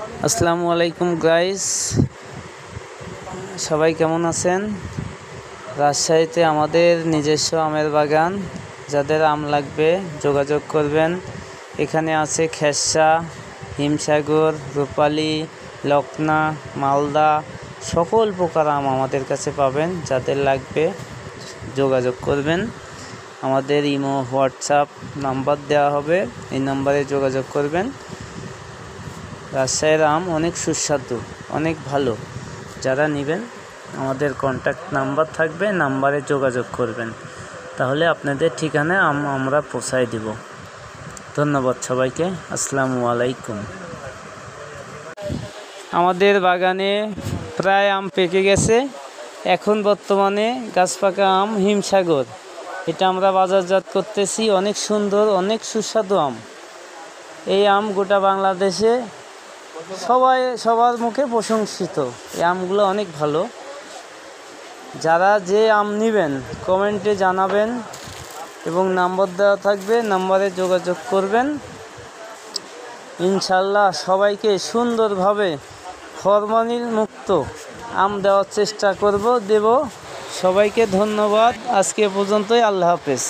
আসসালামু আলাইকুম গাইস, সবাই কেমন আছেন? রাজশাহীতে আমাদের নিজস্ব আমের বাগান। যাদের আম লাগবে যোগাযোগ করবেন। এখানে আছে খেরসা, হিমসাগর, রূপালী, লকনা, মালদা, সকল প্রকার আম আমাদের কাছে পাবেন। যাদের লাগবে যোগাযোগ করবেন। আমাদের ইমো, হোয়াটসঅ্যাপ নাম্বার দেওয়া হবে, এই নাম্বারে যোগাযোগ করবেন। রাজশাহীর আম অনেক সুস্বাদু, অনেক ভালো। যারা নেবেন আমাদের কন্ট্যাক্ট নাম্বার থাকবে, নাম্বারে যোগাযোগ করবেন, তাহলে আপনাদের ঠিকানায় আমরা পৌঁছায় দিব। ধন্যবাদ সবাইকে। আসসালামু আলাইকুম। আমাদের বাগানে প্রায় আম পেকে গেছে। এখন বর্তমানে গাছ পাকা আম হিমসাগর, এটা আমরা বাজারজাত করতেছি। অনেক সুন্দর, অনেক সুস্বাদু আম। এই আম গোটা বাংলাদেশে সবার মুখে প্রশংসিত। এই আমগুলো অনেক ভালো। যারা যে আম নেবেন কমেন্টে জানাবেন এবং নাম্বার দেওয়া থাকবে, নাম্বারে যোগাযোগ করবেন। ইনশাল্লাহ সবাইকে সুন্দরভাবে ফরমালিন মুক্ত আম দেওয়ার চেষ্টা দেব। সবাইকে ধন্যবাদ। আজকে পর্যন্তই। আল্লাহ হাফেজ।